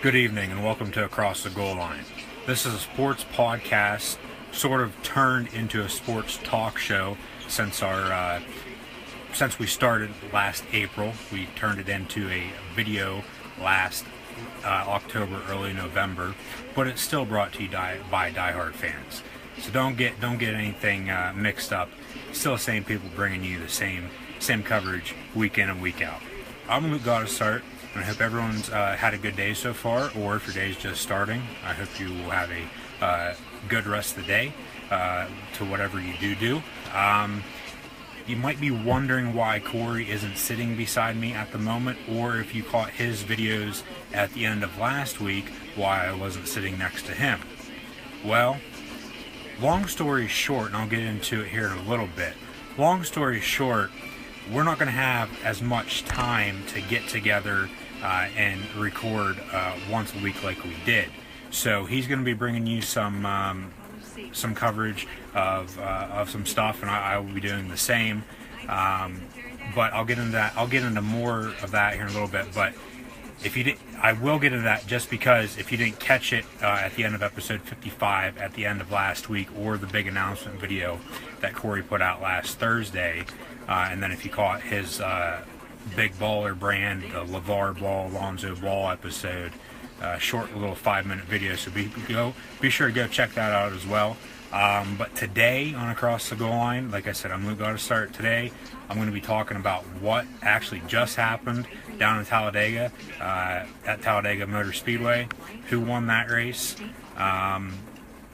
Good evening and welcome to Across the Goal Line. This is a sports podcast, sort of turned into a sports talk show since we started last April. We turned it into a video last October, early November, but it's still brought to you by diehard fans. So don't get anything mixed up. Still the same people bringing you the same coverage week in and week out. I'm Luke Godissart, and I hope everyone's had a good day so far, or if your day is just starting, I hope you will have a good rest of the day to whatever you do. You might be wondering why Cory isn't sitting beside me at the moment, or if you caught his videos at the end of last week, why I wasn't sitting next to him. Well, long story short, and I'll get into it here in a little bit. Long story short, we're not going to have as much time to get together and record once a week like we did. So he's going to be bringing you some coverage of some stuff, and I will be doing the same. But I'll get into that. I'll get into more of that here in a little bit. But if you did, I will get into that just because if you didn't catch it at the end of episode 55 at the end of last week, or the big announcement video that Cory put out last Thursday, and then if you caught his Big Baller brand, the LeVar Ball, Alonzo Ball episode, short little 5-minute video, so be sure to go check that out as well. But today on Across the Goal Line, like I said, I'm Luke Godissart. Today I'm going to be talking about what actually just happened down in Talladega, at Talladega Motor Speedway, who won that race, and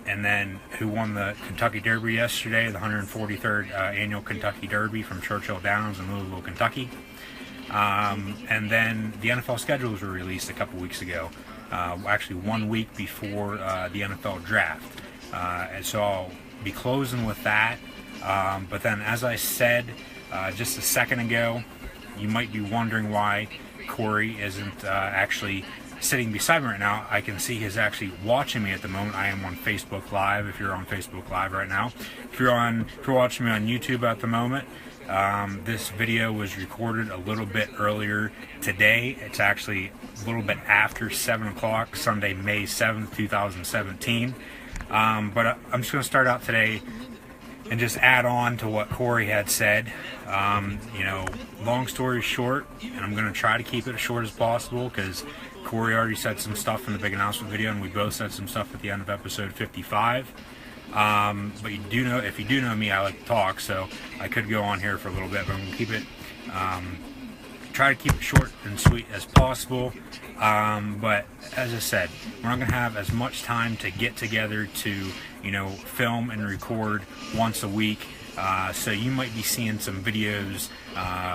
then who won the Kentucky Derby yesterday, the 143rd annual Kentucky Derby from Churchill Downs in Louisville, Kentucky. And then the NFL schedules were released a couple weeks ago, actually 1 week before the NFL draft. And so I'll be closing with that. But then, as I said just a second ago, you might be wondering why Cory isn't actually sitting beside me right now. I can see he's actually watching me at the moment. I am on Facebook Live. If you're on Facebook Live right now, if you're watching me on YouTube at the moment, this video was recorded a little bit earlier today. It's actually a little bit after 7 o'clock, Sunday, May 7th, 2017. But I'm just going to start out today and just add on to what Cory had said. Long story short, and I'm going to try to keep it as short as possible because Cory already said some stuff in the big announcement video, and we both said some stuff at the end of episode 55. But if you do know me, I like to talk, so I could go on here for a little bit, but I'm going to keep it, try to keep it short and sweet as possible. But as I said, we're not going to have as much time to get together to, film and record once a week. So you might be seeing some videos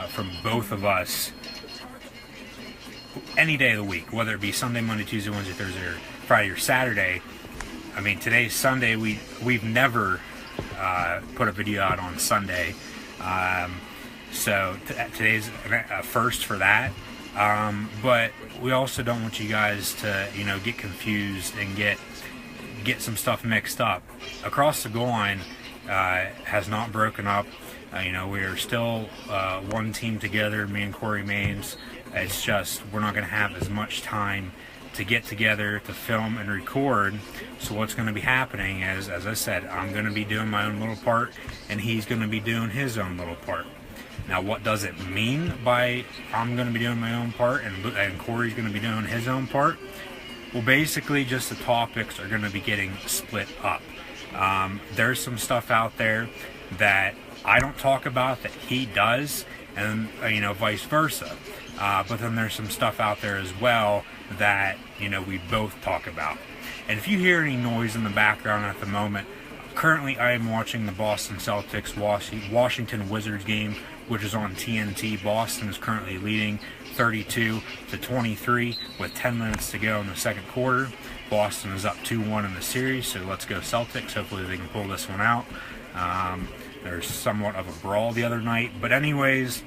from both of us any day of the week, whether it be Sunday, Monday, Tuesday, Wednesday, Thursday, or Friday or Saturday. I mean, today's Sunday. We've never put a video out on Sunday, so today's a first for that. But we also don't want you guys to get confused and get some stuff mixed up. Across the Goal Line has not broken up. We are still one team together, me and Cory Maines. It's just we're not going to have as much time to get together to film and record. So what's going to be happening is, as I said, I'm going to be doing my own little part, and he's going to be doing his own little part. Now, what does it mean by I'm going to be doing my own part and Cory's going to be doing his own part? Well, basically, just the topics are going to be getting split up. There's some stuff out there that I don't talk about that he does, and vice versa. But then there's some stuff out there as well that we both talk about. And if you hear any noise in the background at the moment, currently I am watching the Boston Celtics Washington Wizards game, which is on TNT. Boston is currently leading 32-23 with 10 minutes to go in the second quarter. Boston is up 2-1 in the series, so let's go Celtics. Hopefully they can pull this one out. There's somewhat of a brawl the other night, but anyways,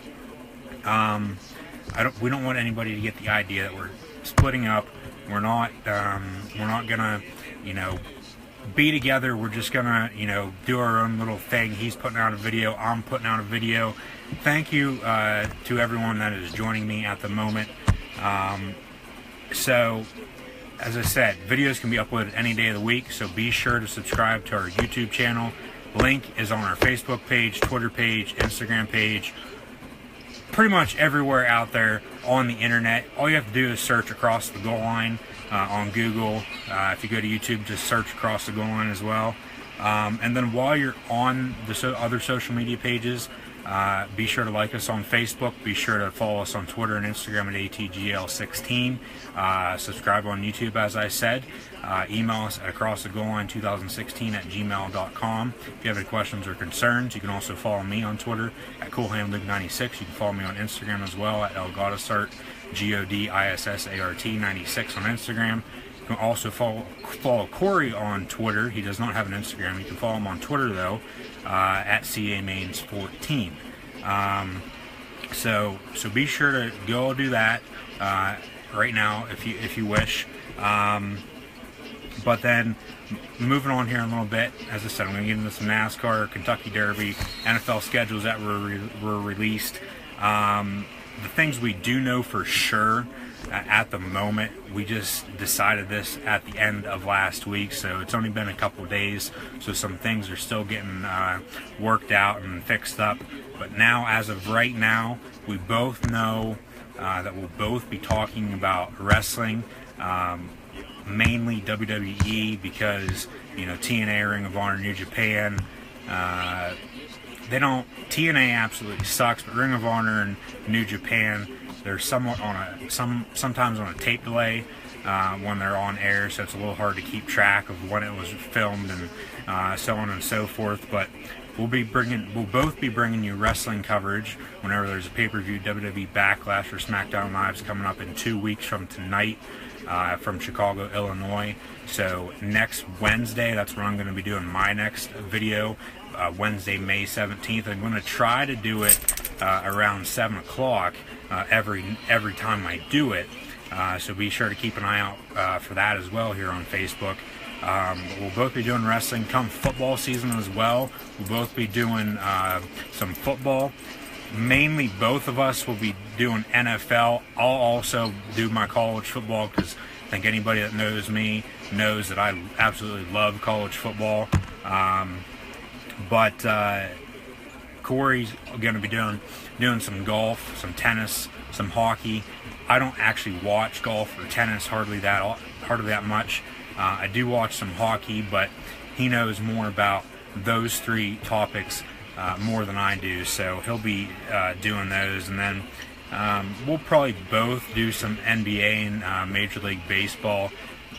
we don't want anybody to get the idea that we're splitting up. We're not gonna, be together. We're just gonna, do our own little thing. He's putting out a video. I'm putting out a video. Thank you to everyone that is joining me at the moment. So as I said, videos can be uploaded any day of the week, so be sure to subscribe to our YouTube channel. Link is on our Facebook page, Twitter page, Instagram page, pretty much everywhere out there on the internet. All you have to do is search Across the Goal Line on Google. If you go to YouTube, just search Across the Goal Line as well. And then while you're on the other social media pages, be sure to like us on Facebook. Be sure to follow us on Twitter and Instagram at ATGL16. Subscribe on YouTube, as I said. Email us at acrossthegoalline2016@gmail.com. If you have any questions or concerns, you can also follow me on Twitter at CoolHandLuke96. You can follow me on Instagram as well at Luke Godissart, GODISSART96 on Instagram. You can also follow Cory on Twitter. He does not have an Instagram. You can follow him on Twitter though, at CAMains14. So be sure to go do that right now if you wish. But then moving on here a little bit, as I said, I'm going to get into some NASCAR, Kentucky Derby, NFL schedules that were released. The things we do know for sure at the moment, we just decided this at the end of last week, so it's only been a couple days, so some things are still getting worked out and fixed up. But now, as of right now, we both know that we'll both be talking about wrestling, mainly WWE, because TNA, Ring of Honor, New Japan, TNA absolutely sucks, but Ring of Honor and New Japan, they're somewhat on sometimes on a tape delay when they're on air, so it's a little hard to keep track of when it was filmed and so on and so forth. But we'll both be bringing you wrestling coverage whenever there's a pay-per-view. WWE Backlash or SmackDown Live's coming up in 2 weeks from tonight, from Chicago, Illinois. So next Wednesday, that's when I'm going to be doing my next video, Wednesday, May 17th. I'm going to try to do it around 7 o'clock every time I do it. So be sure to keep an eye out for that as well here on Facebook. We'll both be doing wrestling come football season as well. We'll both be doing some football. Mainly both of us will be doing NFL. I'll also do my college football, because I think anybody that knows me knows that I absolutely love college football. But Cory's going to be doing some golf, some tennis, some hockey. I don't actually watch golf or tennis hardly that much. I do watch some hockey, but he knows more about those three topics more than I do, so he'll be doing those. And then we'll probably both do some NBA and Major League Baseball.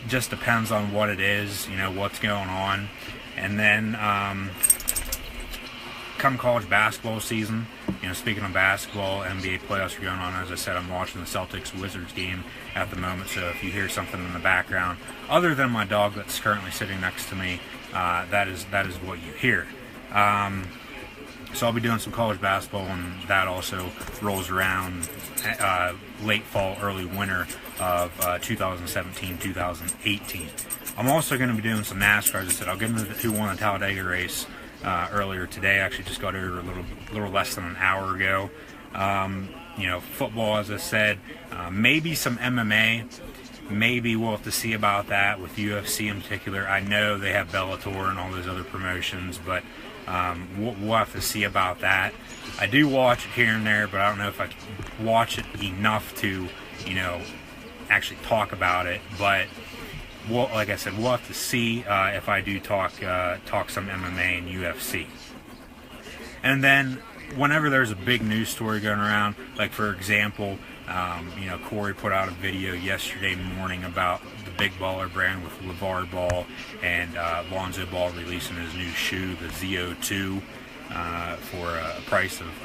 Just depends on what it is, what's going on. And then come college basketball season, speaking of basketball, NBA playoffs are going on. As I said, I'm watching the Celtics-Wizards game at the moment, so if you hear something in the background, other than my dog that's currently sitting next to me, that is what you hear. So I'll be doing some college basketball when that also rolls around, late fall, early winter of 2017-2018. I'm also going to be doing some NASCAR. As I said, I'll get into who won the Talladega race earlier today. I actually just got over a little less than an hour ago. Football, as I said, maybe some MMA. Maybe we'll have to see about that with UFC in particular. I know they have Bellator and all those other promotions, but we'll have to see about that. I do watch it here and there, but I don't know if I can watch it enough to, actually talk about it. But like I said, we'll have to see if I do talk some MMA and UFC. And then whenever there's a big news story going around, like for example, Cory put out a video yesterday morning about the Big Baller brand with LeVar Ball and Lonzo Ball releasing his new shoe, the ZO2, for a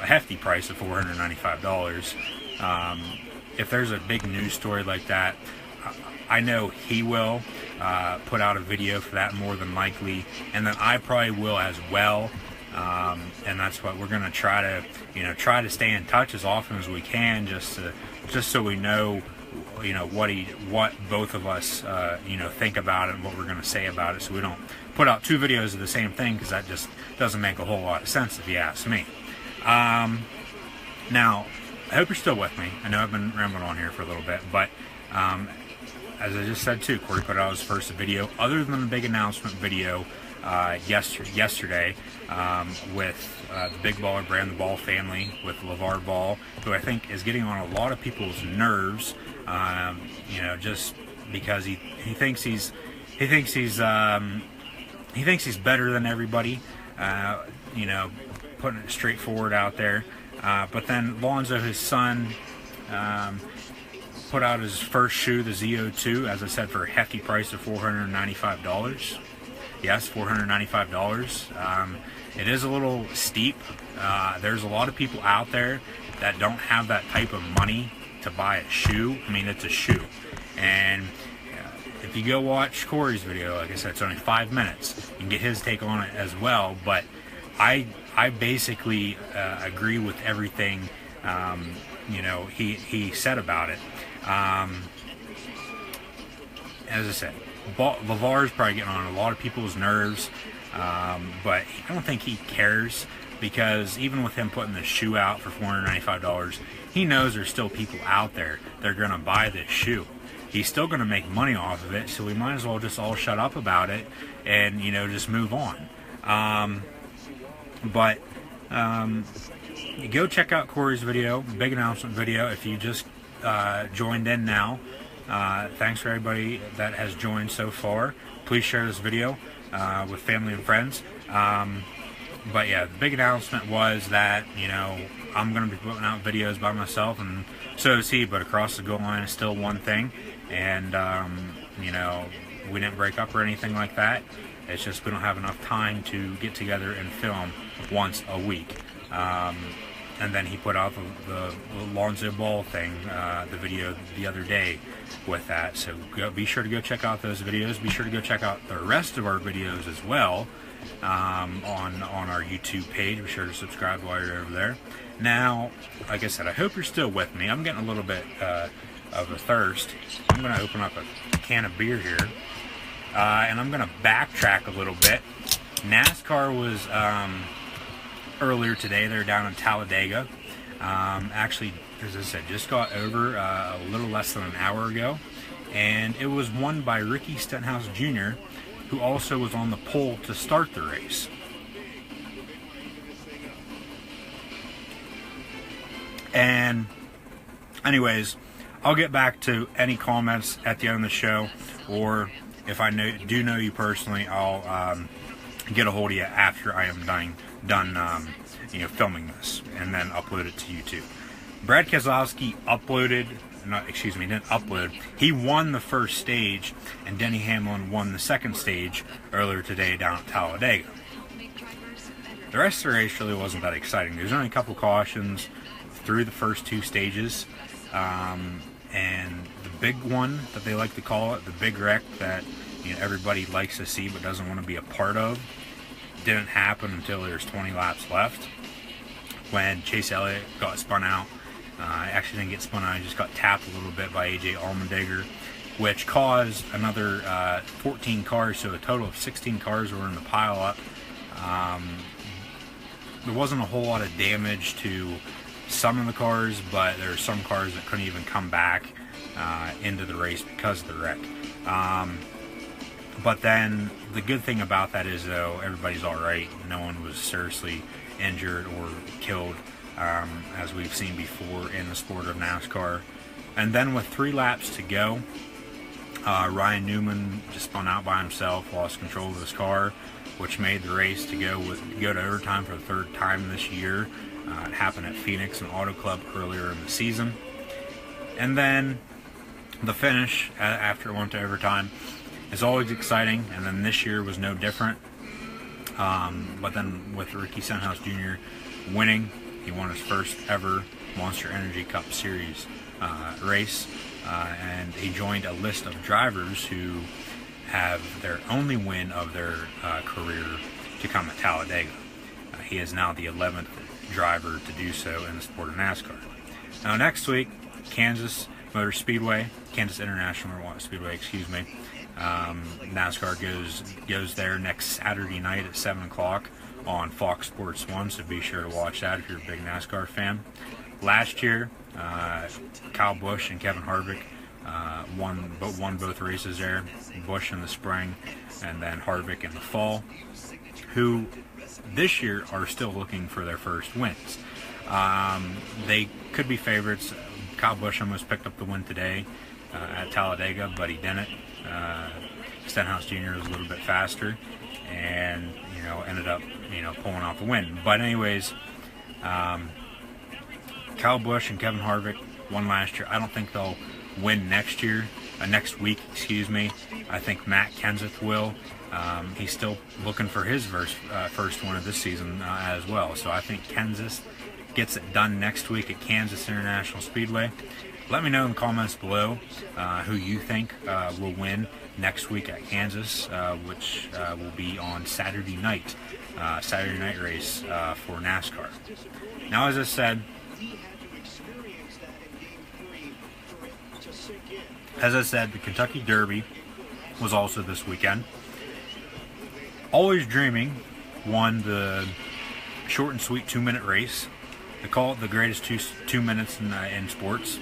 hefty price of $495. If there's a big news story like that, I know he will put out a video for that more than likely, and then I probably will as well. And that's what we're going to try to stay in touch as often as we can, just so we know, what both of us, think about it and what we're going to say about it, so we don't put out two videos of the same thing, because that just doesn't make a whole lot of sense if you ask me. Now, I hope you're still with me. I know I've been rambling on here for a little bit, but as I just said too, Cory put out his first video, other than the big announcement video yesterday with the Big Baller Brand, the Ball family, with LeVar Ball, who I think is getting on a lot of people's nerves. You know, just because he thinks he's better than everybody. You know, putting it straightforward out there. But then Lonzo, his son, put out his first shoe, the ZO2, as I said, for a hefty price of $495. Yes, $495. It is a little steep. There's a lot of people out there that don't have that type of money to buy a shoe. I mean, it's a shoe. And if you go watch Cory's video, like I said, it's only 5 minutes. You can get his take on it as well. But I basically agree with everything you know, he said about it. As I said, LeVar's probably getting on a lot of people's nerves, but I don't think he cares, because even with him putting the shoe out for $495, he knows there's still people out there that are going to buy this shoe. He's still going to make money off of it, so we might as well just all shut up about it and, you know, just move on. But go check out Cory's video, big announcement video, if you just joined in now. Thanks for everybody that has joined so far. Please share this video with family and friends. But yeah, the big announcement was that, you know, I'm going to be putting out videos by myself, and so is he, but across the goal line is still one thing. And, you know, we didn't break up or anything like that. It's just we don't have enough time to get together and film once a week. And then he put out the Lonzo Ball thing, the video the other day with that. So be sure to go check out those videos. Be sure to go check out the rest of our videos as well on our YouTube page. Be sure to subscribe while you're over there. Now, like I said, I hope you're still with me. I'm getting a little bit of a thirst. I'm going to open up a can of beer here. And I'm going to backtrack a little bit. NASCAR was earlier today. They're down in Talladega. Actually, as I said, just got over a little less than an hour ago. And it was won by Ricky Stenhouse Jr., who also was on the pole to start the race. And anyways, I'll get back to any comments at the end of the show, or if I do know you personally, I'll get a hold of you after I am done you know, filming this, and then upload it to YouTube. Brad Keselowski didn't upload. He won the first stage, and Denny Hamlin won the second stage earlier today down at Talladega. The rest of the race really wasn't that exciting. There's only a couple cautions through the first two stages, and the big one that they like to call it, the big wreck that, you know, everybody likes to see but doesn't want to be a part of, didn't happen until there's 20 laps left, when Chase Elliott got spun out. Actually didn't get spun out, he just got tapped a little bit by AJ Allmendinger, which caused another 14 cars, so a total of 16 cars were in the pile up. There wasn't a whole lot of damage to some of the cars, but there were some cars that couldn't even come back into the race because of the wreck. But then the good thing about that is, though, everybody's alright. No one was seriously injured or killed, as we've seen before in the sport of NASCAR. And then with 3 laps to go, Ryan Newman just spun out by himself, lost control of his car, which made the race to go to overtime for the 3rd time this year. It happened at Phoenix and Auto Club earlier in the season. And then the finish, after it went to overtime, is always exciting, and then this year was no different. But then with Ricky Stenhouse Jr. winning, he won his first ever Monster Energy Cup Series race, and he joined a list of drivers who have their only win of their career to come at Talladega. He is now the 11th driver to do so in the sport of NASCAR. Now next week, Kansas International Speedway, excuse me. NASCAR goes there next Saturday night at 7 o'clock on Fox Sports 1, so be sure to watch that if you're a big NASCAR fan. Last year, Kyle Busch and Kevin Harvick won both races there. Busch in the spring, and then Harvick in the fall, who this year are still looking for their first wins. They could be favorites. Kyle Busch almost picked up the win today at Talladega, but he didn't. Stenhouse Jr. was a little bit faster, and ended up pulling off the win. But anyways, Kyle Busch and Kevin Harvick won last year. I don't think they'll win next week. Excuse me. I think Matt Kenseth will. He's still looking for his first one of this season as well. So I think Kenseth gets it done next week at Kansas International Speedway. Let me know in the comments below who you think will win next week at Kansas, which will be on Saturday night race for NASCAR. Now, as I said, the Kentucky Derby was also this weekend. Always Dreaming won the short and sweet 2-minute race. They call it the greatest 2 minutes in sports.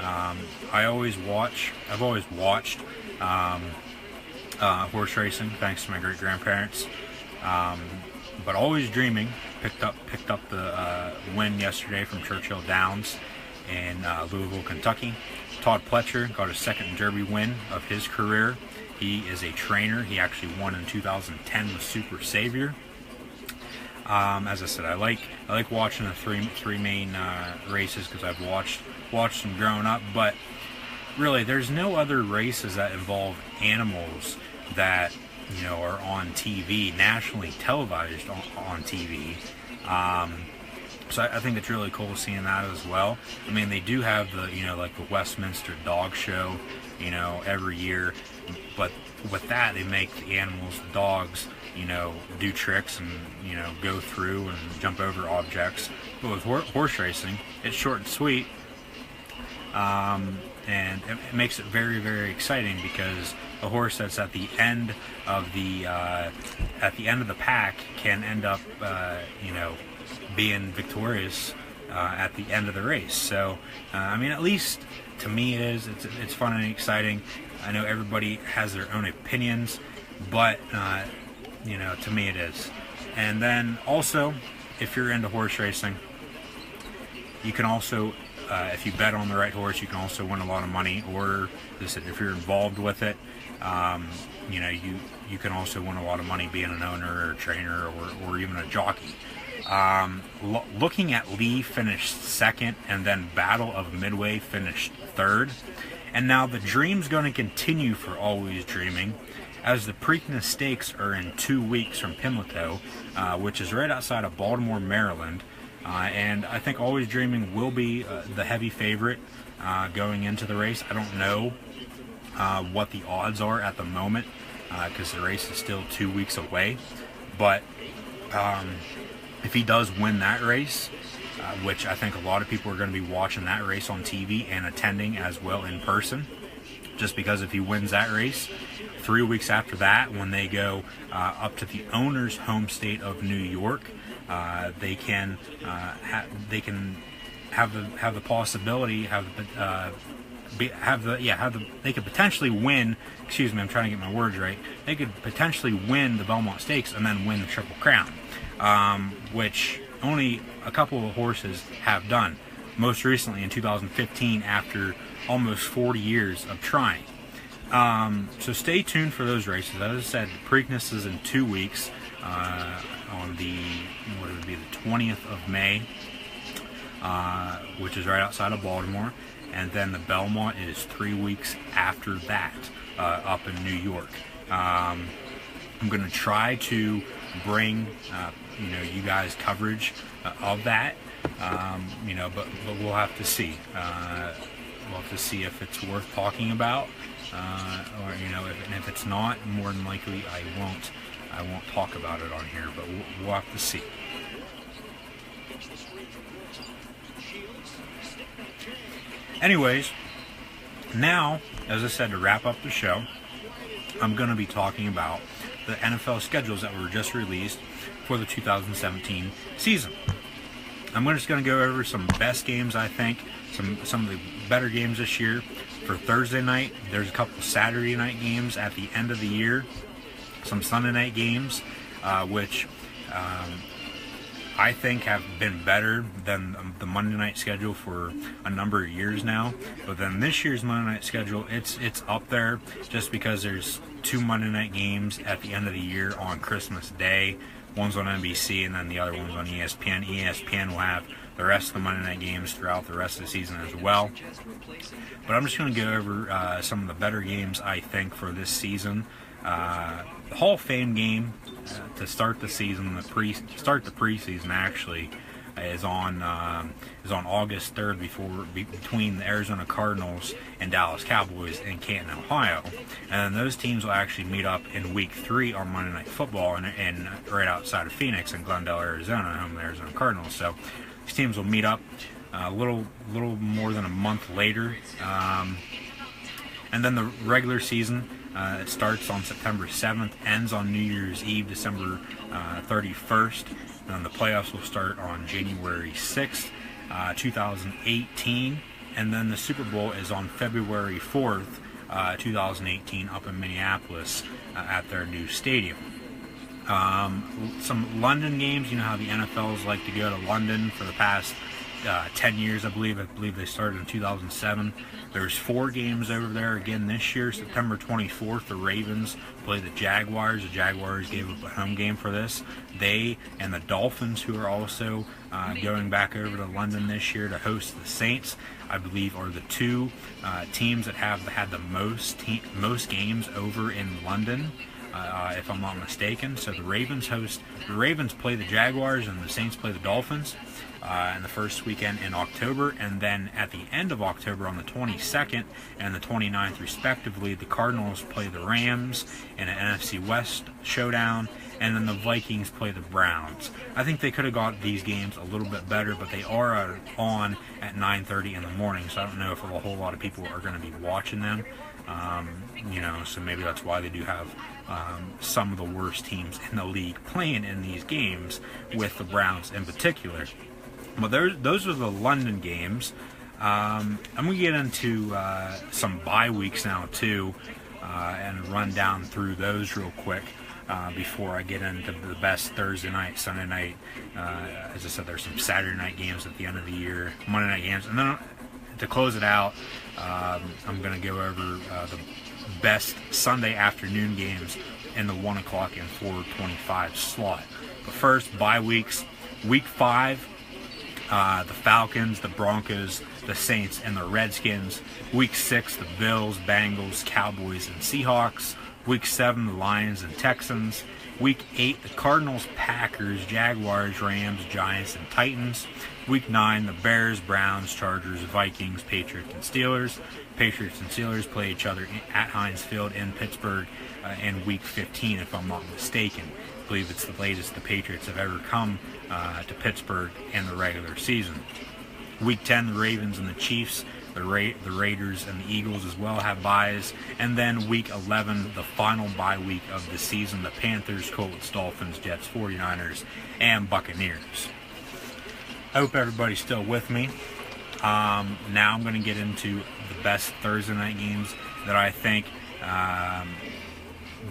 I've always watched horse racing thanks to my great grandparents. But Always Dreaming picked up the win yesterday from Churchill Downs in Louisville, Kentucky. Todd Pletcher got his second Derby win of his career. He is a trainer. He actually won in 2010 with Super Savior. As I said, I like watching the three main races because I've watched them growing up. But really, there's no other races that involve animals that are on TV, nationally televised on TV. So I think it's really cool seeing that as well. I mean, they do have the like the Westminster Dog Show, every year. But with that, they make the animals, the dogs, do tricks and go through and jump over objects. But with horse racing, it's short and sweet, and it makes it very, very exciting because a horse that's at the end of the pack can end up being victorious at the end of the race. So I mean, at least to me it is. It's fun and exciting. I know everybody has their own opinions, but to me it is. And then also, if you're into horse racing, you can also, if you bet on the right horse, you can also win a lot of money. Or if you're involved with it, you can also win a lot of money being an owner or a trainer or even a jockey. Looking at Lee finished second, and then Battle of Midway finished third. And now the dream's going to continue for Always Dreaming, as the Preakness Stakes are in 2 weeks from Pimlico, which is right outside of Baltimore, Maryland. And I think Always Dreaming will be the heavy favorite going into the race. I don't know what the odds are at the moment because the race is still 2 weeks away. But if he does win that race, which I think a lot of people are going to be watching that race on TV and attending as well in person, just because if he wins that race, 3 weeks after that, when they go up to the owner's home state of New York, they can have the possibility, they could potentially win. Excuse me, I'm trying to get my words right. They could potentially win the Belmont Stakes and then win the Triple Crown, which only a couple of horses have done. Most recently in 2015, after almost 40 years of trying. So stay tuned for those races. As I said, Preakness is in 2 weeks on the 20th of May, which is right outside of Baltimore, and then the Belmont is 3 weeks after that up in New York. I'm going to try to bring you guys coverage of that, but we'll have to see. We'll have to see if it's worth talking about, or if it's not, more than likely I won't talk about it on here. But we'll have to see. Anyways, now, as I said, to wrap up the show, I'm going to be talking about the NFL schedules that were just released for the 2017 season. I'm just going to go over some best games, I think, some of the better games this year for Thursday night. There's a couple Saturday night games at the end of the year, some Sunday night games, which I think have been better than the Monday night schedule for a number of years now. But then this year's Monday night schedule, it's up there just because there's 2 Monday night games at the end of the year on Christmas Day. One's on NBC and then the other one's on ESPN. ESPN will have the rest of the Monday night games throughout the rest of the season as well. But I'm just going to go over some of the better games I think for this season. The Hall of Fame game to start the season, start the preseason actually, is on August 3rd between the Arizona Cardinals and Dallas Cowboys in Canton, Ohio. And then those teams will actually meet up in Week 3 on Monday Night Football and right outside of Phoenix in Glendale, Arizona, home of the Arizona Cardinals. So these teams will meet up a little more than a month later. And then the regular season, it starts on September 7th, ends on New Year's Eve, December 31st. And then the playoffs will start on January 6th, 2018. And then the Super Bowl is on February 4th, 2018, up in Minneapolis at their new stadium. Some London games. You know how the NFLs like to go to London for the past 10 years, I believe. I believe they started in 2007. There's 4 games over there again this year. September 24th, the Ravens play the Jaguars. The Jaguars gave up a home game for this. They and the Dolphins, who are also going back over to London this year to host the Saints, I believe, are the 2 teams that have had the most games over in London, if I'm not mistaken. So the Ravens play the Jaguars and the Saints play the Dolphins in the first weekend in October, and then at the end of October on the 22nd and the 29th respectively, the Cardinals play the Rams in an NFC West showdown, and then the Vikings play the Browns. I think they could have got these games a little bit better, but they are on at 9:30 in the morning, so I don't know if a whole lot of people are going to be watching them. So maybe that's why they do have some of the worst teams in the league playing in these games, with the Browns in particular. But those are the London games. I'm going to get into some bye weeks now too, and run down through those real quick before I get into the best Thursday night, Sunday night. As I said, there's some Saturday night games at the end of the year, Monday night games, and then to close it out, I'm going to go over the best Sunday afternoon games in the 1 o'clock and 4:25 slot. But first, bye weeks. Week 5, the Falcons, the Broncos, the Saints, and the Redskins. Week 6, the Bills, Bengals, Cowboys, and Seahawks. Week 7, the Lions and Texans. Week 8, the Cardinals, Packers, Jaguars, Rams, Giants, and Titans. Week 9, the Bears, Browns, Chargers, Vikings, Patriots, and Steelers. Patriots and Steelers play each other at Heinz Field in Pittsburgh in Week 15, if I'm not mistaken. I believe it's the latest the Patriots have ever come to Pittsburgh in the regular season. Week 10, the Ravens and the Chiefs, the Raiders and the Eagles as well have byes. And then Week 11, the final bye week of the season, the Panthers, Colts, Dolphins, Jets, 49ers, and Buccaneers. I hope everybody's still with me. Now I'm going to get into the best Thursday night games that I think.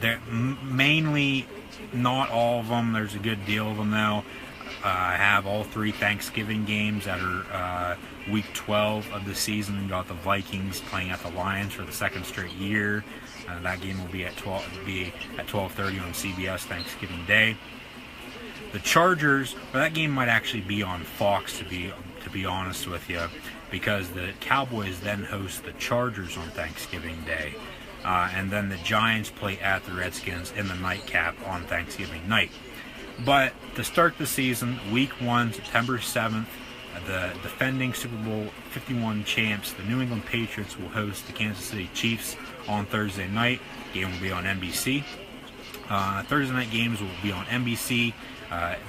They're mainly, not all of them. There's a good deal of them though. I have all 3 Thanksgiving games that are Week 12 of the season. You got the Vikings playing at the Lions for the 2nd straight year. That game will be at 12:30 on CBS Thanksgiving Day. The Chargers, well, that game might actually be on Fox, to be honest with you, because the Cowboys then host the Chargers on Thanksgiving Day. And then the Giants play at the Redskins in the nightcap on Thanksgiving night. But to start the season, Week 1, September 7th, the defending Super Bowl 51 champs, the New England Patriots, will host the Kansas City Chiefs on Thursday night. The game will be on NBC. Thursday night games will be on NBC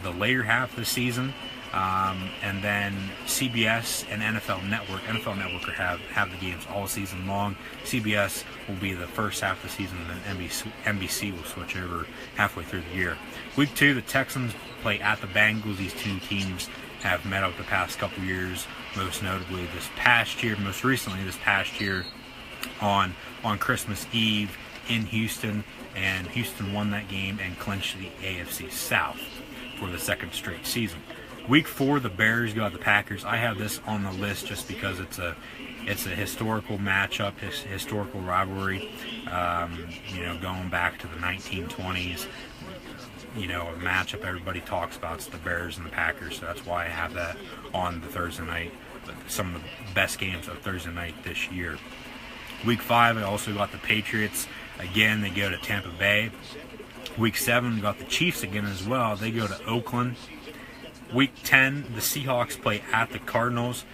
the later half of the season. And then CBS and NFL Network will have the games all season long. CBS will be the first half of the season, and then NBC will switch over halfway through the year. Week 2, the Texans play at the Bengals. These 2 teams have met up the past couple years, most recently this past year. on Christmas Eve in Houston, and Houston won that game and clinched the AFC South for the second straight season. Week 4, the Bears go at the Packers. I have this on the list just because it's a historical matchup, historical rivalry. Going back to the 1920s, a matchup everybody talks about is the Bears and the Packers. So that's why I have that on the Thursday night. Some of the best games of Thursday night this year. Week 5, I also got the Patriots. Again, they go to Tampa Bay. Week 7, we got the Chiefs again as well. They go to Oakland. Week 10, the Seahawks play at the Cardinals.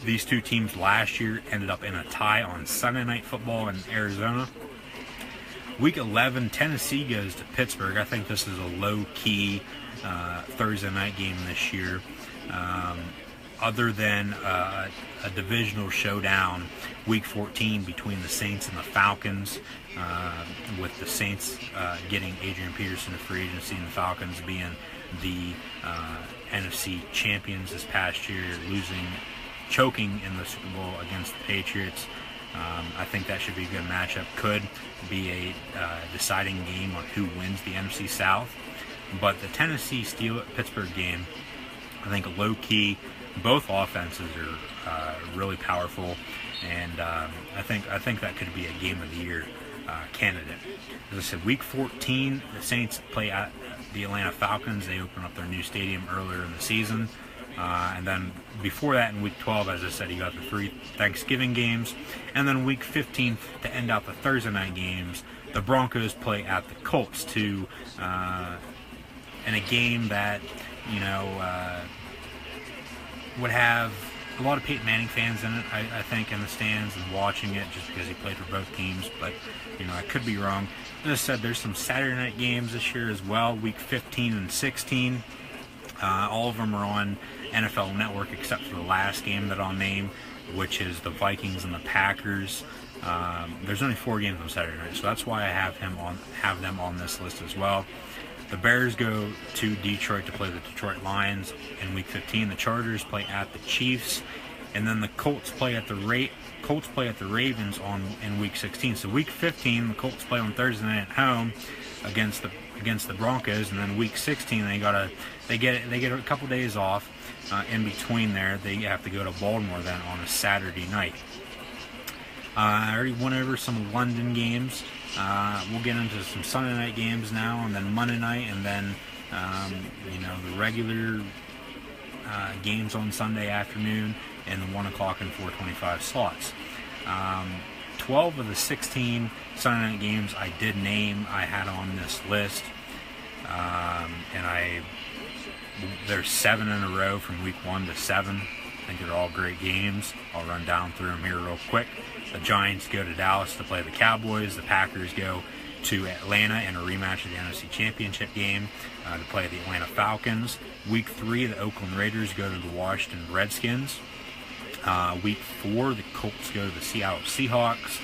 These two teams last year ended up in a tie on Sunday Night Football in Arizona. Week 11, Tennessee goes to Pittsburgh. I think this is a low-key Thursday night game this year. Other than a divisional showdown, Week 14 between the Saints and the Falcons, with the Saints getting Adrian Peterson to free agency and the Falcons being the NFC champions this past year, choking in the Super Bowl against the Patriots. I think that should be a good matchup. Could be a deciding game on who wins the NFC South. But the Tennessee-Pittsburgh game, I think low-key, both offenses are really powerful, and I think that could be a game of the year candidate. As I said, Week 14, the Saints play at the Atlanta Falcons. They open up their new stadium earlier in the season. And then before that, in Week 12, as I said, you got the 3 Thanksgiving games. And then Week 15, to end out the Thursday night games, the Broncos play at the Colts in a game that, would have a lot of Peyton Manning fans in it, I think, in the stands and watching it, just because he played for both teams. But, I could be wrong. As I said, there's some Saturday night games this year as well, Week 15 and 16. All of them are on NFL Network except for the last game that I'll name, which is the Vikings and the Packers. There's only 4 games on Saturday night, so that's why I have them on this list as well. The Bears go to Detroit to play the Detroit Lions in Week 15. The Chargers play at the Chiefs, and then the Colts play at the Ravens in Week 16. So Week 15, the Colts play on Thursday night at home against the Broncos, and then Week 16 they get a couple days off in between there. They have to go to Baltimore then on a Saturday night. I already went over some London games. We'll get into some Sunday night games now, and then Monday night, and then the regular games on Sunday afternoon, and the 1 o'clock and 4:25 slots. 12 of the 16 Sunday night games I did name I had on this list, and there's 7 in a row from Week 1 to 7. I think they're all great games. I'll run down through them here real quick. The Giants go to Dallas to play the Cowboys. The Packers go to Atlanta in a rematch of the NFC Championship game to play the Atlanta Falcons. Week 3, the Oakland Raiders go to the Washington Redskins. Week 4, the Colts go to the Seattle Seahawks.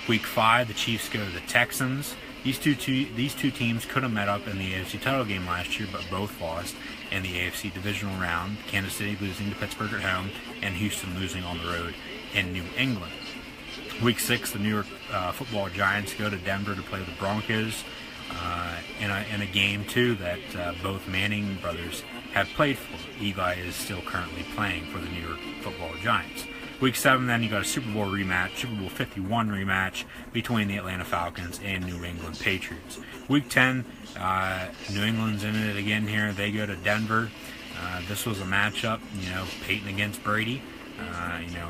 Week 5, the Chiefs go to the Texans. These two teams could have met up in the AFC title game last year, but both lost in the AFC divisional round. Kansas City losing to Pittsburgh at home, and Houston losing on the road in New England. Week 6, the New York Football Giants go to Denver to play the Broncos in a game too that both Manning brothers have played for. Eli is still currently playing for the New York Football Giants. Week 7, then you got a Super Bowl rematch, Super Bowl 51 rematch between the Atlanta Falcons and New England Patriots. Week 10, New England's in it again here. They go to Denver. This was a matchup, Peyton against Brady.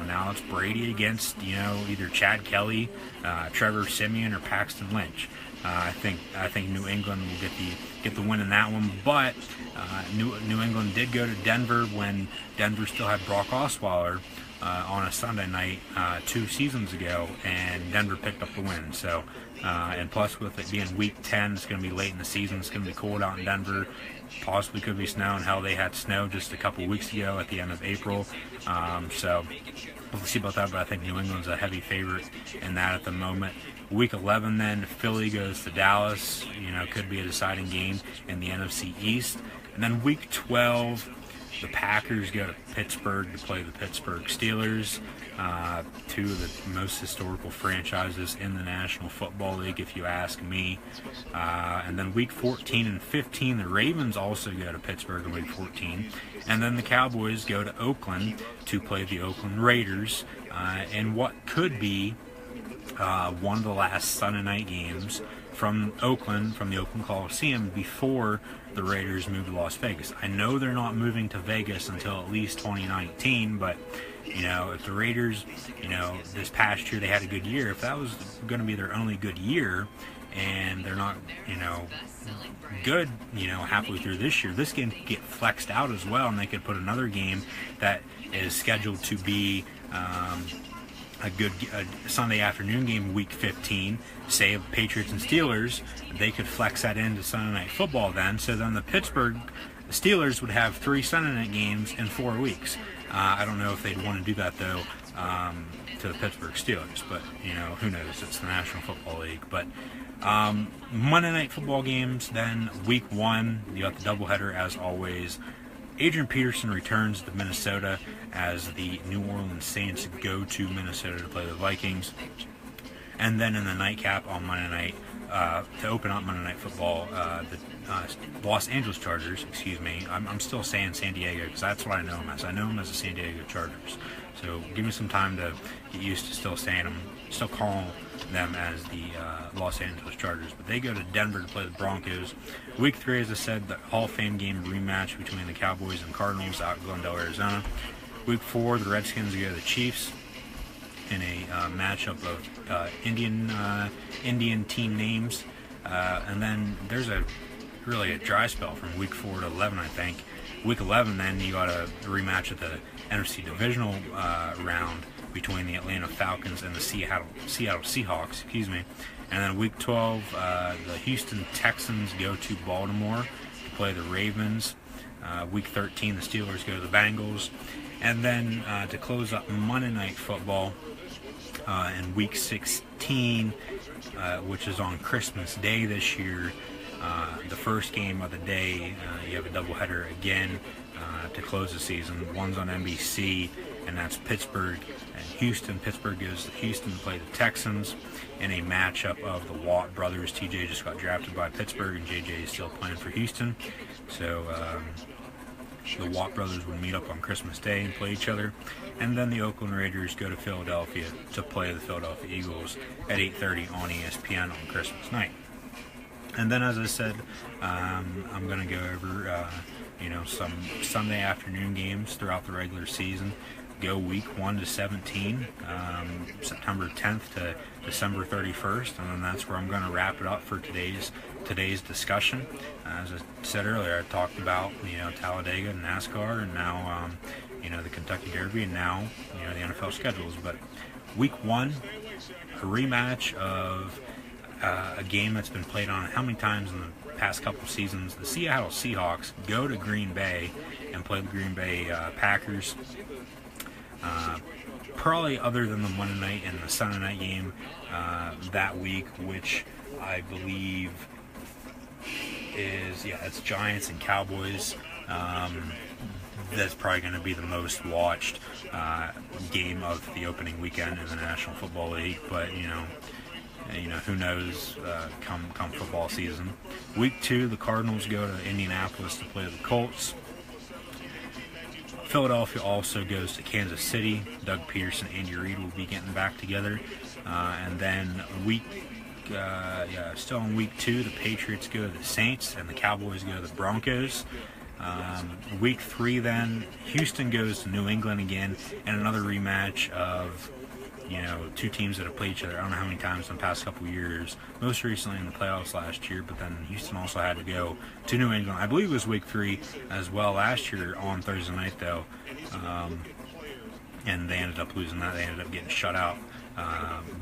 Now it's Brady against, either Chad Kelly, Trevor Siemian, or Paxton Lynch. I think New England will get the win in that one, but New England did go to Denver when Denver still had Brock Osweiler on a Sunday night 2 seasons ago, and Denver picked up the win. So, and plus with it being Week 10, it's going to be late in the season. It's going to be cold out in Denver. Possibly could be snow, and hell, they had snow just a couple weeks ago at the end of April. So we'll see about that, but I think New England's a heavy favorite in that at the moment. Week 11, then Philly goes to Dallas. Could be a deciding game in the NFC East. And then Week 12, The Packers go to Pittsburgh to play the Pittsburgh Steelers, two of the most historical franchises in the National Football League, if you ask me. And then week 14 and 15, the Ravens also go to Pittsburgh in week 14. And then the Cowboys go to Oakland to play the Oakland Raiders in what could be one of the last Sunday night games from Oakland, from the Oakland Coliseum, before the Raiders move to Las Vegas. I know they're not moving to Vegas until at least 2019, but if the Raiders, this past year they had a good year, if that was going to be their only good year, and they're not, good, halfway through this year, this game could get flexed out as well, and they could put another game that is scheduled to be a good Sunday afternoon game, week 15, say of Patriots and Steelers. They could flex that into Sunday Night Football then, so then the Pittsburgh Steelers would have 3 Sunday night games in 4 weeks. I don't know if they'd want to do that, though, to the Pittsburgh Steelers, but, who knows? It's the National Football League. But Monday Night Football games, then week 1, you got the doubleheader as always. Adrian Peterson returns to Minnesota as the New Orleans Saints go to Minnesota to play the Vikings. And then in the nightcap on Monday night, to open up Monday Night Football, the Los Angeles Chargers, I'm still saying San Diego because that's what I know them as. I know them as the San Diego Chargers. So give me some time to get used to still saying them, still calling them as the Los Angeles Chargers. But they go to Denver to play the Broncos. Week 3, as I said, the Hall of Fame game rematch between the Cowboys and Cardinals out in Glendale, Arizona. Week 4, the Redskins go to the Chiefs in a matchup of Indian team names. And then there's really a dry spell from week 4 to 11, I think. Week 11, then you got a rematch of the NFC Divisional round between the Atlanta Falcons and the Seattle Seahawks, And then week 12, the Houston Texans go to Baltimore to play the Ravens. Week 13, the Steelers go to the Bengals. And then to close up Monday Night Football in week 16, which is on Christmas Day this year, the first game of the day, you have a doubleheader again to close the season. One's on NBC, and that's Pittsburgh and Houston. Pittsburgh goes to Houston to play the Texans in a matchup of the Watt brothers. TJ just got drafted by Pittsburgh, and JJ is still playing for Houston. So the Watt brothers would meet up on Christmas Day and play each other. And then the Oakland Raiders go to Philadelphia to play the Philadelphia Eagles at 8:30 on ESPN on Christmas night. And then, as I said, I'm going to go over, some Sunday afternoon games throughout the regular season. Go week 1 to 17, September 10th to December 31st, and then that's where I'm going to wrap it up for today's discussion. As I said earlier, I talked about Talladega and NASCAR, and now the Kentucky Derby, and now the NFL schedules. But week 1, a rematch of a game that's been played on how many times in the past couple seasons. The Seattle Seahawks go to Green Bay and play the Green Bay Packers. Probably other than the Monday night and the Sunday night game that week, which I believe is, it's Giants and Cowboys. That's probably going to be the most watched game of the opening weekend in the National Football League, but who knows come football season. Week 2, the Cardinals go to Indianapolis to play the Colts. Philadelphia also goes to Kansas City. Doug Peterson, Andy Reid will be getting back together. And then still in week 2, the Patriots go to the Saints and the Cowboys go to the Broncos. Week 3, then Houston goes to New England again, and another rematch of two teams that have played each other I don't know how many times in the past couple of years, most recently in the playoffs last year, but then Houston also had to go to New England. I believe it was week 3 as well last year on Thursday night, though, and they ended up losing that. They ended up getting shut out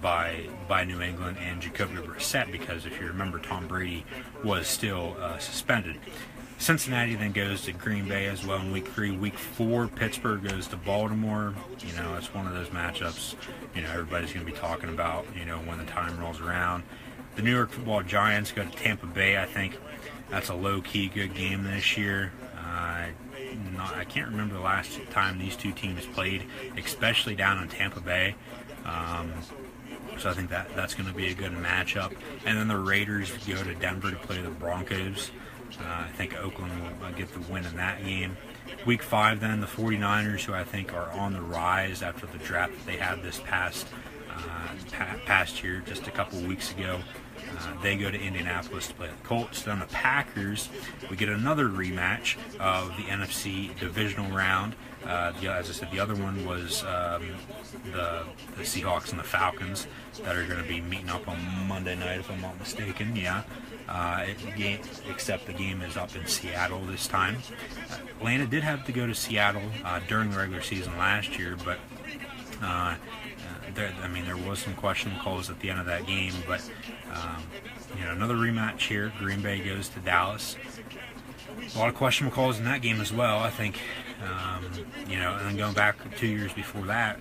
by New England and Jacoby Brissett, because if you remember, Tom Brady was still suspended. Cincinnati then goes to Green Bay as well in week 3. Week 4, Pittsburgh goes to Baltimore. It's one of those matchups, everybody's going to be talking about, when the time rolls around. The New York Football Giants go to Tampa Bay. I think that's a low-key good game this year. I can't remember the last time these two teams played, especially down in Tampa Bay. So I think that's going to be a good matchup. And then the Raiders go to Denver to play the Broncos. I think Oakland will get the win in that game. Week 5 then, the 49ers, who I think are on the rise after the draft that they had this past year, just a couple weeks ago. They go to Indianapolis to play the Colts. Then the Packers, we get another rematch of the NFC divisional round. As I said, the other one was the Seahawks and the Falcons that are going to be meeting up on Monday night, if I'm not mistaken. Yeah. Except the game is up in Seattle this time. Atlanta did have to go to Seattle during the regular season last year, but there was some questionable calls at the end of that game. But another rematch here. Green Bay goes to Dallas. A lot of questionable calls in that game as well, I think. And then going back 2 years before that,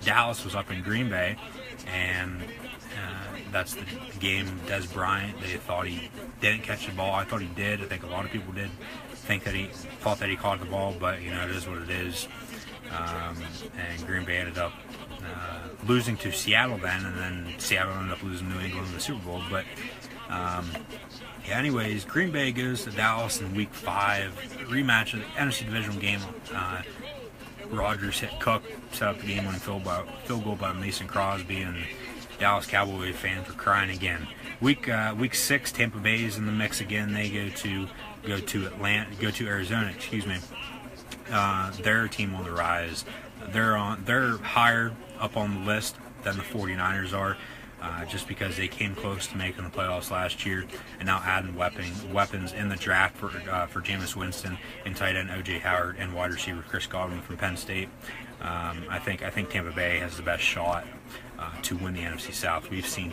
Dallas was up in Green Bay, and that's the game. Des Bryant, they thought he didn't catch the ball. I thought he did. I think a lot of people did think that he thought that he caught the ball, but it is what it is. And Green Bay ended up losing to Seattle then, and then Seattle ended up losing New England in the Super Bowl. But anyways, Green Bay goes to Dallas in Week 5, rematch of the NFC divisional game. Rodgers hit Cook, set up the game-winning field goal by Mason Crosby, and Dallas Cowboy fans were crying again. Week 6, Tampa Bay is in the mix again. They go to Arizona. Excuse me. They're a team on the rise. They're higher up on the list than the 49ers are. Just because they came close to making the playoffs last year, and now adding weapons in the draft for Jameis Winston and tight end O.J. Howard and wide receiver Chris Godwin from Penn State. I think Tampa Bay has the best shot to win the NFC South. We've seen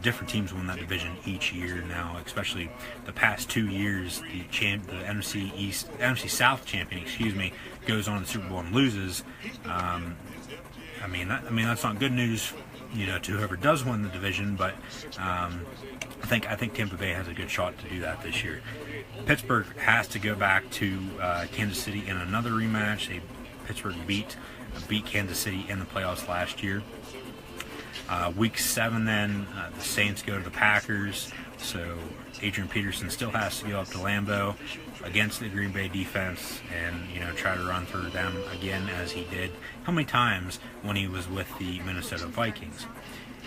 different teams win that division each year now, especially the past 2 years. The NFC South champion, goes on to the Super Bowl and loses. That's not good news, to whoever does win the division, but I think Tampa Bay has a good shot to do that this year. Pittsburgh has to go back to Kansas City in another rematch. Pittsburgh beat Kansas City in the playoffs last year. Week 7 then, the Saints go to the Packers, so Adrian Peterson still has to go up to Lambeau against the Green Bay defense and try to run through them again, as he did how many times when he was with the Minnesota Vikings.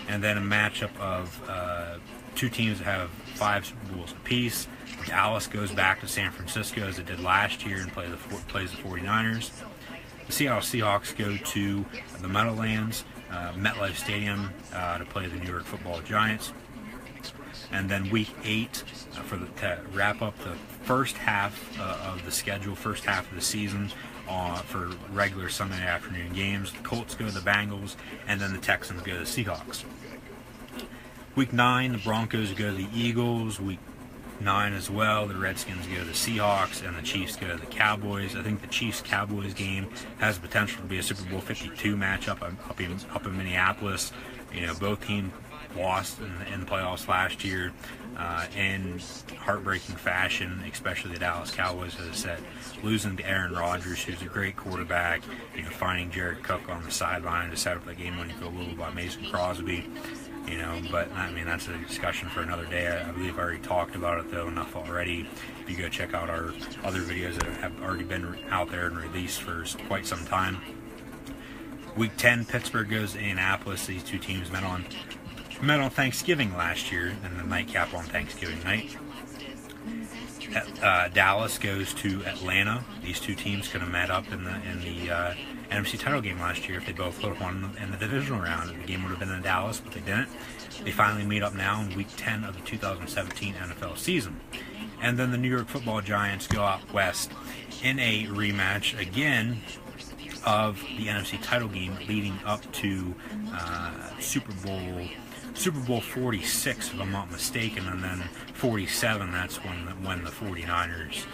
And then a matchup of two teams that have 5 Super Bowls apiece. Dallas goes back to San Francisco as it did last year and plays the 49ers. The Seattle Seahawks go to the Meadowlands, MetLife Stadium, to play the New York Football Giants. And then Week 8, to wrap up the first half of the schedule, first half of the season, for regular Sunday afternoon games. The Colts go to the Bengals, and then the Texans go to the Seahawks. Week 9, the Broncos go to the Eagles. Week 9 as well, the Redskins go to the Seahawks, and the Chiefs go to the Cowboys. I think the Chiefs-Cowboys game has the potential to be a Super Bowl 52 matchup up in Minneapolis. Both teams lost in the playoffs last year in heartbreaking fashion, especially the Dallas Cowboys, as I said, losing to Aaron Rodgers, who's a great quarterback, finding Jared Cook on the sideline to set up the game-winning field goal by Mason Crosby. But that's a discussion for another day. I believe I already talked about it though enough already. If you go check out our other videos that have already been out there and released for quite some time. Week 10, Pittsburgh goes to Indianapolis. These two teams met on Thanksgiving last year, and the nightcap on Thanksgiving night. Dallas goes to Atlanta. These two teams could have met up in the NFC title game last year if they both would have won in the divisional round. The game would have been in Dallas, but they didn't. They finally meet up now in Week 10 of the 2017 NFL season. And then the New York Football Giants go out west in a rematch again of the NFC title game leading up to Super Bowl 46, if I'm not mistaken, and then 47, that's when the 49ers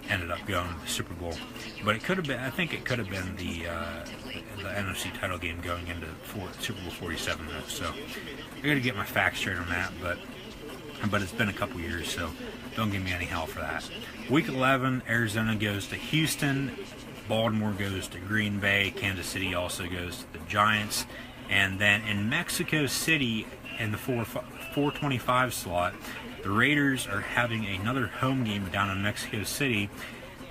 ended up going to the Super Bowl. But it could have been, I think it could have been the NFC title game going into Super Bowl 47 though. So I got to get my facts straight on that, but it's been a couple years, so don't give me any hell for that. Week 11, Arizona goes to Houston, Baltimore goes to Green Bay, Kansas City also goes to the Giants, and then in Mexico City in the 425 slot, the Raiders are having another home game down in Mexico City.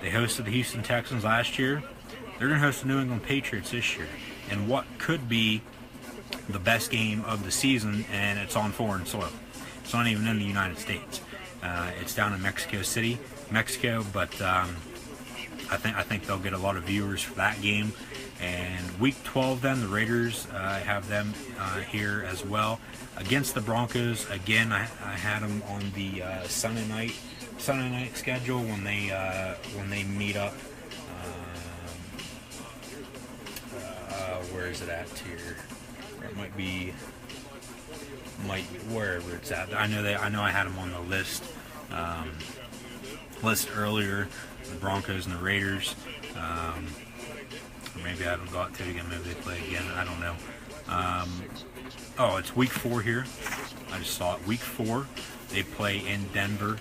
They hosted the Houston Texans last year. They're going to host the New England Patriots this year in what could be the best game of the season, and it's on foreign soil. It's not even in the United States. It's down in Mexico City, Mexico, but I think they'll get a lot of viewers for that game. And Week 12, then the Raiders have them here as well against the Broncos. Again, I had them on the Sunday night schedule when they meet up. Where is it at here? It might be wherever it's at. I know I had them on the list earlier. The Broncos and the Raiders. Maybe I haven't got to it again. Maybe they play again. I don't know. Oh, it's Week 4 here. I just saw it. Week 4. They play in Denver.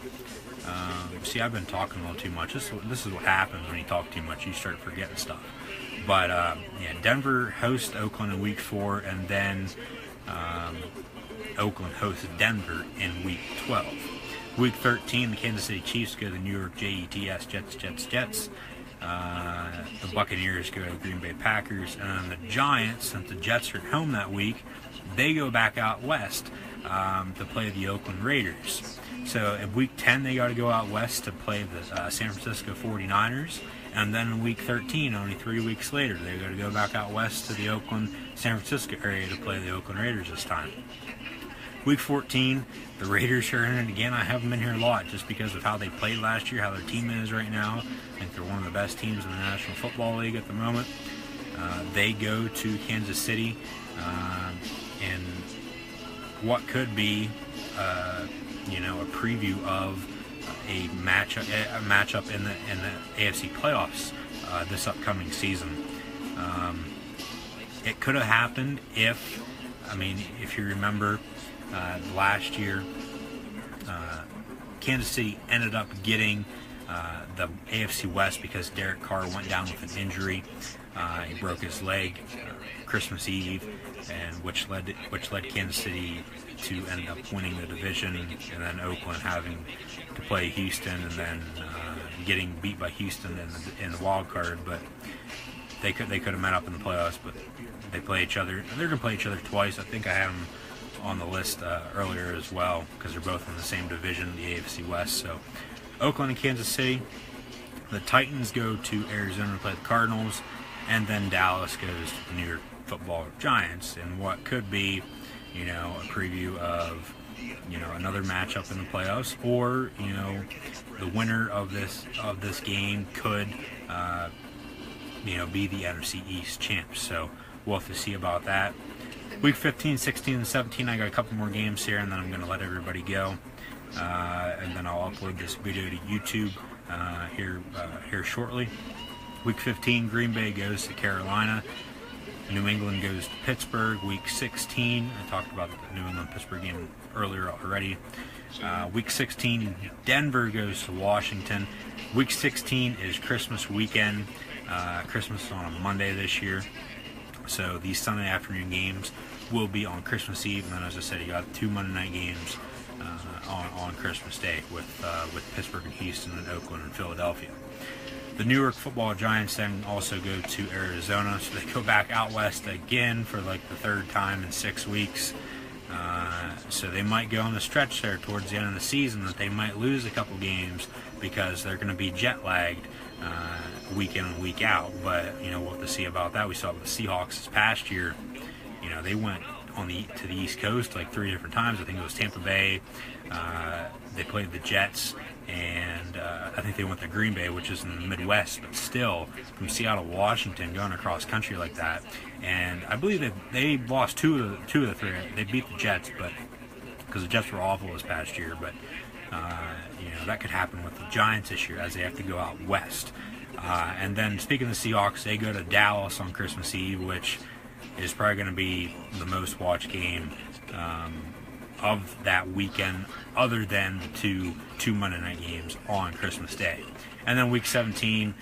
See, I've been talking a little too much. This is what happens when you talk too much. You start forgetting stuff. But, yeah, Denver hosts Oakland in Week 4, and then Oakland hosts Denver in Week 12. Week 13, the Kansas City Chiefs go to the New York Jets. The Buccaneers go to the Green Bay Packers, and then the Giants, since the Jets are at home that week, they go back out west to play the Oakland Raiders. So in Week 10, they got to go out west to play the San Francisco 49ers, and then in Week 13, only 3 weeks later, they got to go back out west to the Oakland, San Francisco area to play the Oakland Raiders this time. Week 14, the Raiders are in it again. I have them in here a lot just because of how they played last year, how their team is right now. I think they're one of the best teams in the National Football League at the moment. They go to Kansas City in what could be, a preview of a matchup in the AFC playoffs this upcoming season. It could have happened if you remember. Last year, Kansas City ended up getting the AFC West because Derek Carr went down with an injury. He broke his leg Christmas Eve, and which led Kansas City to end up winning the division, and then Oakland having to play Houston, and then getting beat by Houston in the wild card. But they could have met up in the playoffs, but they play each other. They're going to play each other twice. I think I had them on the list earlier as well because they're both in the same division, the AFC West. So Oakland and Kansas City. The Titans go to Arizona to play the Cardinals, and then Dallas goes to the New York Football Giants in what could be, a preview of, another matchup in the playoffs, or the winner of this game could, be the NFC East champs. So we'll have to see about that. Week 15, 16, and 17, I got a couple more games here, and then I'm going to let everybody go. And then I'll upload this video to YouTube here shortly. Week 15, Green Bay goes to Carolina. New England goes to Pittsburgh. Week 16, I talked about the New England-Pittsburgh game earlier already. Week 16, Denver goes to Washington. Week 16 is Christmas weekend. Christmas is on a Monday this year. So these Sunday afternoon games will be on Christmas Eve, and then, as I said, you got 2 Monday night games on Christmas Day with Pittsburgh and Houston and Oakland and Philadelphia. The New York Football Giants then also go to Arizona, so they go back out west again for like the third time in 6 weeks. So they might go on the stretch there towards the end of the season that they might lose a couple games because they're going to be jet lagged week in and week out. But we'll have to see about that. We saw with the Seahawks this past year. They went to the East Coast like 3 different times. I think it was Tampa Bay. They played the Jets, and I think they went to Green Bay, which is in the Midwest, but still from Seattle, Washington, going across country like that. And I believe that they lost two of the 3. They beat the Jets, but because the Jets were awful this past year. But that could happen with the Giants this year as they have to go out west. And then speaking of the Seahawks, they go to Dallas on Christmas Eve, which is probably going to be the most watched game of that weekend, other than the two Monday night games on Christmas Day. And then week 17,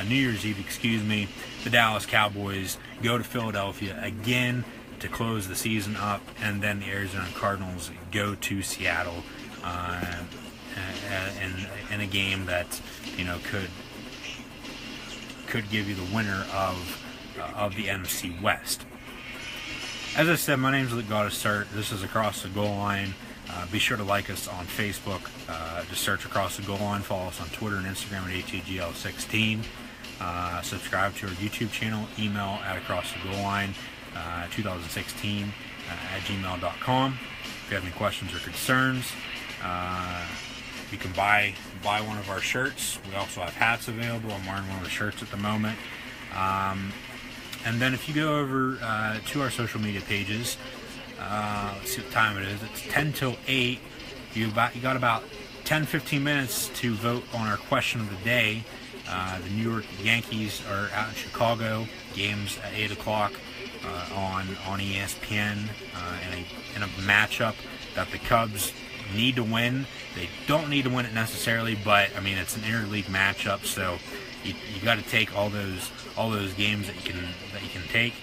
New Year's Eve, the Dallas Cowboys go to Philadelphia again to close the season up, and then the Arizona Cardinals go to Seattle in a game that could give you the winner of the NFC West. As I said, my name is Luke Godissart. This is Across the Goal Line. Be sure to like us on Facebook. Just search Across the Goal Line. Follow us on Twitter and Instagram at ATGL16. Subscribe to our YouTube channel. Email at acrossthegoalline 2016 at gmail.com. If you have any questions or concerns, you can buy one of our shirts. We also have hats available. I'm wearing one of the shirts at the moment. And then if you go over to our social media pages, let's see what time it is. It's 10 till 8. You got about 10-15 minutes to vote on our question of the day. The New York Yankees are out in Chicago. Games at 8 o'clock on ESPN in a matchup that the Cubs need to win. They don't need to win it necessarily, but I mean, it's an interleague matchup, so you got to take all those games that you can take.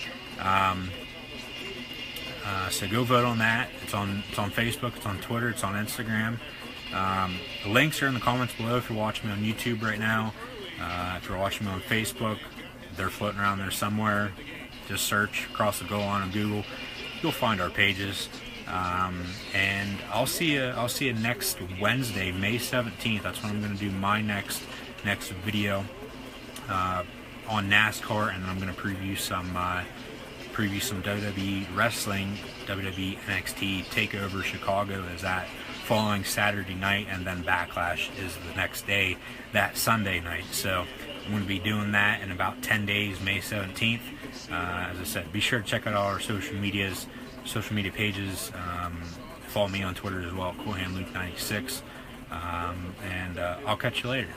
So go vote on that. It's on Facebook, it's on Twitter, it's on Instagram. The links are in the comments below if you're watching me on YouTube right now. If you're watching me on Facebook, they're floating around there somewhere. Just search Across the Goal Line on Google. You'll find our pages. And I'll see you next Wednesday, May 17th. That's when I'm going to do my next video on NASCAR, and then I'm going to preview some WWE wrestling. WWE NXT Takeover Chicago is that following Saturday night, and then Backlash is the next day, that Sunday night. So I'm going to be doing that in about 10 days, May 17th. As I said, be sure to check out all our social media pages. Follow me on Twitter as well, CoolHandLuke96. And I'll catch you later.